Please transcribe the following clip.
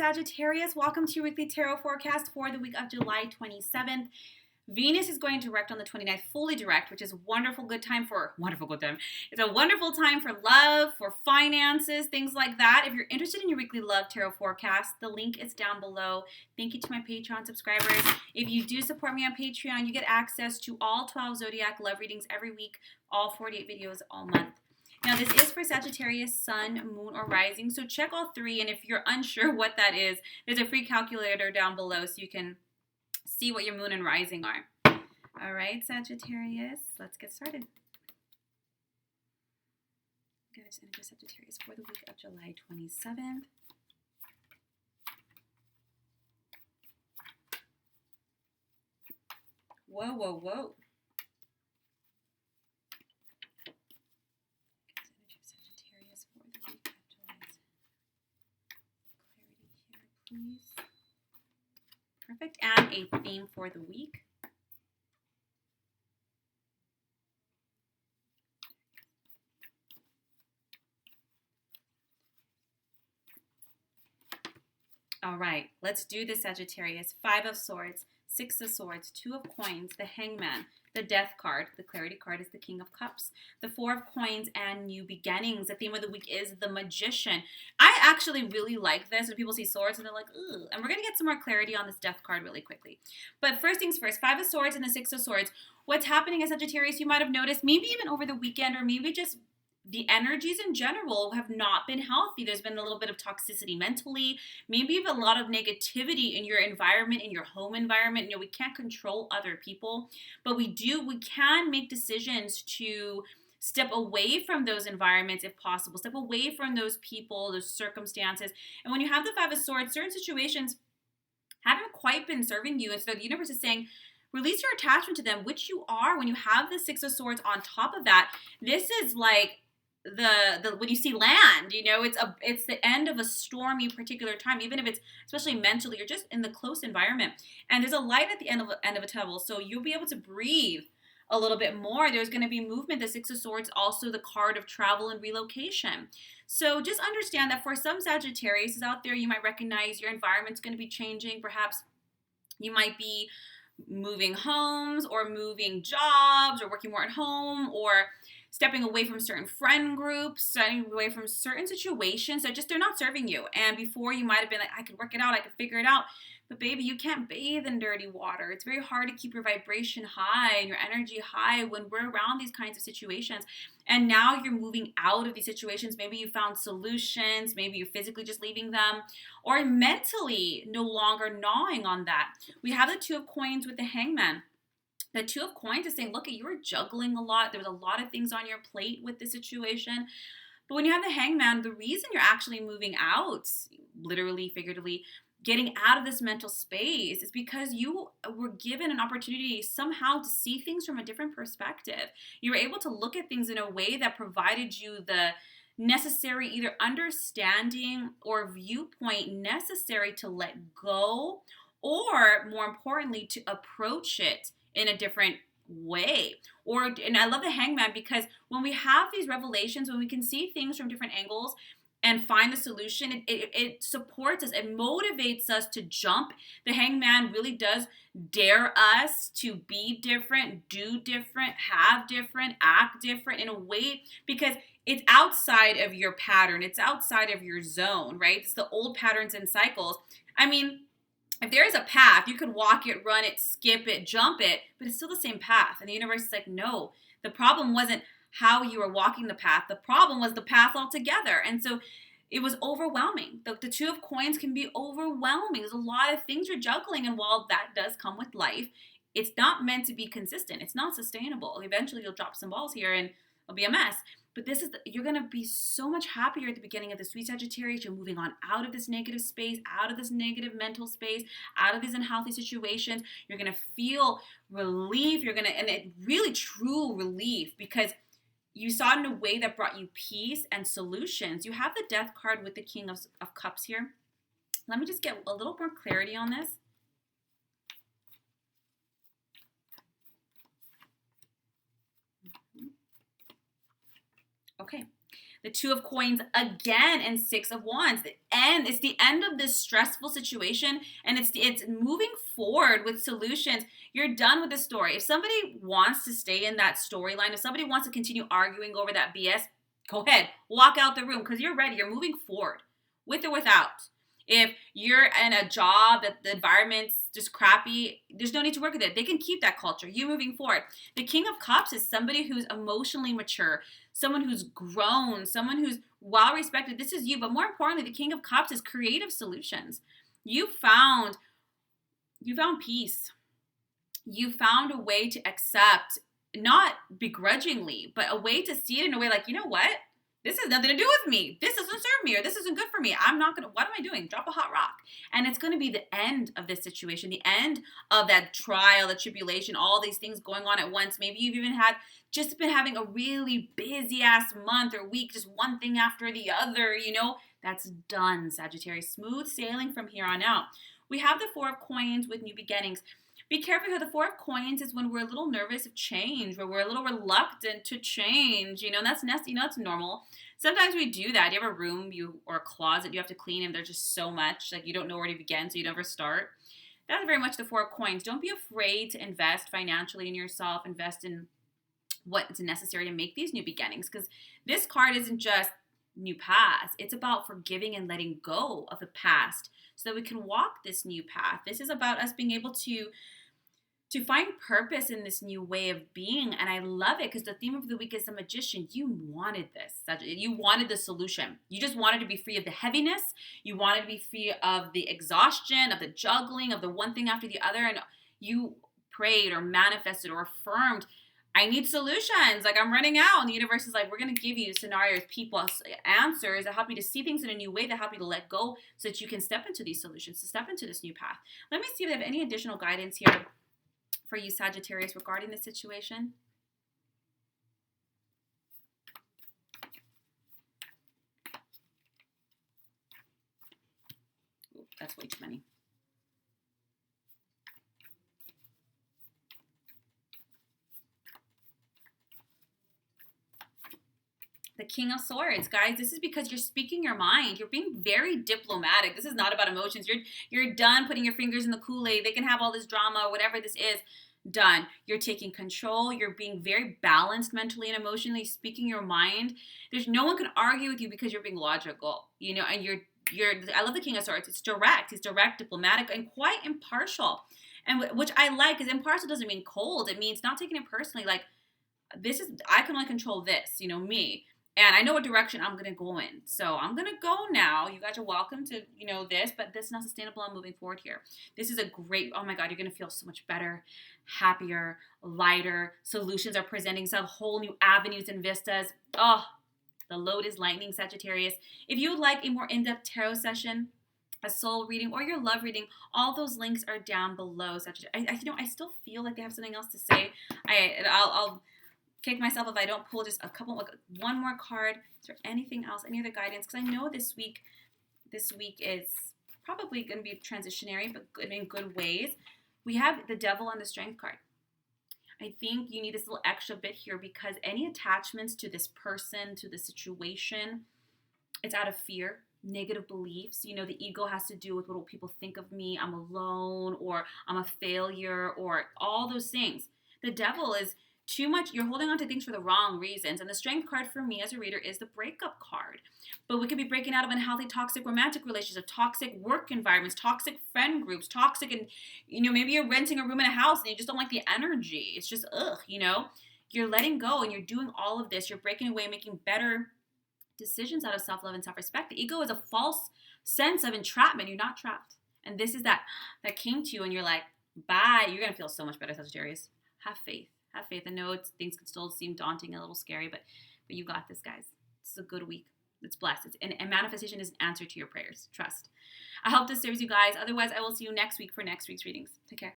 Sagittarius. Welcome to your weekly tarot forecast for the week of July 27th. Venus is going direct on the 29th, fully direct, which is It's a wonderful time for love, for finances, things like that. If you're interested in your weekly love tarot forecast, the link is down below. Thank you to my Patreon subscribers. If you do support me on Patreon, you get access to all 12 zodiac love readings every week, all 48 videos all month. Now, this is for Sagittarius, Sun, Moon, or Rising, so check all three, and if you're unsure what that is, there's a free calculator down below so you can see what your Moon and Rising are. All right, Sagittarius, let's get started. Guys, enter Sagittarius for the week of July 27th. Whoa, whoa, whoa. Sagittarius for the week of July. Clarity here, please. Perfect. And a theme for the week. All right, let's do this, Sagittarius. 5 of Swords, 6 of Swords, 2 of Coins, the Hangman, the Death card. The Clarity card is the King of Cups. The 4 of Coins and New Beginnings. The theme of the week is the Magician. I actually really like this when people see swords and they're like, ooh. And we're going to get some more clarity on this Death card really quickly. But first things first, 5 of Swords and the 6 of Swords. What's happening in Sagittarius, you might have noticed, maybe even over the weekend, or maybe just the energies in general have not been healthy. There's been a little bit of toxicity mentally, maybe even a lot of negativity in your environment, in your home environment. You know, we can't control other people, but we can make decisions to step away from those environments if possible, step away from those people, those circumstances. And when you have the 5 of Swords, certain situations haven't quite been serving you. And so the universe is saying, release your attachment to them, which you are. When you have the 6 of Swords on top of that, this is like the when you see land, you know, it's the end of a stormy particular time, even if it's especially mentally, you're just in the close environment, and there's a light at the end of a tunnel, so you'll be able to breathe a little bit more. There's going to be movement. The 6 of Swords, also the card of travel and relocation. So just understand that for some Sagittarius out there, you might recognize your environment's going to be changing. Perhaps you might be moving homes or moving jobs or working more at home or stepping away from certain friend groups, stepping away from certain situations that just, they're not serving you. And before you might have been like, I could work it out, I could figure it out. But baby, you can't bathe in dirty water. It's very hard to keep your vibration high and your energy high when we're around these kinds of situations. And now you're moving out of these situations. Maybe you found solutions. Maybe you're physically just leaving them, or mentally no longer gnawing on that. We have the 2 of Coins with the Hangman. The 2 of Coins is saying, look, you were juggling a lot. There was a lot of things on your plate with the situation. But when you have the Hangman, the reason you're actually moving out, literally, figuratively, getting out of this mental space is because you were given an opportunity somehow to see things from a different perspective. You were able to look at things in a way that provided you the necessary either understanding or viewpoint necessary to let go, or more importantly, to approach it in a different way. And I love the Hangman because when we have these revelations, when we can see things from different angles and find the solution, it supports us, it motivates us to jump. The Hangman really does dare us to be different, do different, have different, act different in a way, because it's outside of your pattern, it's outside of your zone, right? It's the old patterns and cycles. I mean, if there is a path, you can walk it, run it, skip it, jump it, but it's still the same path. And the universe is like, no, the problem wasn't how you were walking the path. The problem was the path altogether. And so it was overwhelming. The 2 of Coins can be overwhelming. There's a lot of things you're juggling. And while that does come with life, it's not meant to be consistent. It's not sustainable. Eventually you'll drop some balls here and it'll be a mess. But you're going to be so much happier at the beginning of the sweet Sagittarius. You're moving on out of this negative space, out of this negative mental space, out of these unhealthy situations. You're going to feel relief. And it really true relief, because you saw it in a way that brought you peace and solutions. You have the Death card with the King of Cups here. Let me just get a little more clarity on this. Okay. the Two of Coins again, and Six of Wands. It's the end of this stressful situation, and it's moving forward with solutions. You're done with the story. If somebody wants to stay in that storyline, if somebody wants to continue arguing over that BS, go ahead, walk out the room, because you're ready. You're moving forward, with or without. If you're in a job that the environment's just crappy, there's no need to work with it. They can keep that culture. You moving forward. The King of Cups is somebody who's emotionally mature, someone who's grown, someone who's well respected. This is you. But more importantly, the King of Cups is creative solutions. You found peace. You found a way to accept, not begrudgingly, but a way to see it in a way like, you know what? This has nothing to do with me. This doesn't serve me, or this isn't good for me. What am I doing? Drop a hot rock. And it's going to be the end of this situation, the end of that trial, the tribulation, all these things going on at once. Maybe you've even been having a really busy ass month or week, just one thing after the other, That's done, Sagittarius. Smooth sailing from here on out. We have the Four of Coins with new beginnings. Be careful here. The Four of Coins is when we're a little nervous of change, where we're a little reluctant to change. That's normal. Sometimes we do that. You have a room or a closet you have to clean, and there's just so much, like you don't know where to begin, so you never start. That's very much the Four of Coins. Don't be afraid to invest financially in yourself. Invest in what's necessary to make these new beginnings, because this card isn't just new past. It's about forgiving and letting go of the past so that we can walk this new path. This is about us being able to find purpose in this new way of being. And I love it, because the theme of the week is the Magician. You wanted this. You wanted the solution. You just wanted to be free of the heaviness. You wanted to be free of the exhaustion, of the juggling, of the one thing after the other. And you prayed or manifested or affirmed, I need solutions. Like, I'm running out. And the universe is like, we're going to give you scenarios, people, answers that help you to see things in a new way, that help you to let go so that you can step into these solutions, to step into this new path. Let me see if I have any additional guidance here for you, Sagittarius, regarding this situation. Ooh, that's way too many. The King of Swords, guys. This is because you're speaking your mind. You're being very diplomatic. This is not about emotions. You're done putting your fingers in the Kool-Aid. They can have all this drama, whatever this is. Done. You're taking control. You're being very balanced mentally and emotionally, speaking your mind. There's no one can argue with you because you're being logical, and I love the King of Swords. It's direct. He's direct, diplomatic, and quite impartial. And which I like, because impartial doesn't mean cold. It means not taking it personally. Like, I can only control this, me. And I know what direction I'm going to go in. So I'm going to go now. You guys are welcome to, this, but this is not sustainable. I'm moving forward here. This is a great, oh my God, you're going to feel so much better, happier, lighter. Solutions are presenting some whole new avenues and vistas. Oh, the load is lightning, Sagittarius. If you would like a more in-depth tarot session, a soul reading, or your love reading, all those links are down below, Sagittarius. I still feel like they have something else to say. I'll kick myself if I don't pull just one more card. Is there anything else, any other guidance? Because I know this week is probably going to be transitionary, but in good ways. We have the Devil and the Strength card. I think you need this little extra bit here, because any attachments to this person, to the situation, it's out of fear, negative beliefs. The ego has to do with what will people think of me, I'm alone, or I'm a failure, or all those things. The Devil is too much. You're holding on to things for the wrong reasons. And the Strength card for me as a reader is the breakup card. But we could be breaking out of unhealthy, toxic romantic relationships, toxic work environments, toxic friend groups, toxic, and, maybe you're renting a room in a house and you just don't like the energy. It's just, You're letting go and you're doing all of this. You're breaking away, making better decisions out of self-love and self-respect. The ego is a false sense of entrapment. You're not trapped. And this is that came to you and you're like, bye. You're going to feel so much better, Sagittarius. Have faith. Have faith. I know things can still seem daunting and a little scary, but you got this, guys. This is a good week. It's blessed. And manifestation is an answer to your prayers. Trust. I hope this serves you guys. Otherwise, I will see you next week for next week's readings. Take care.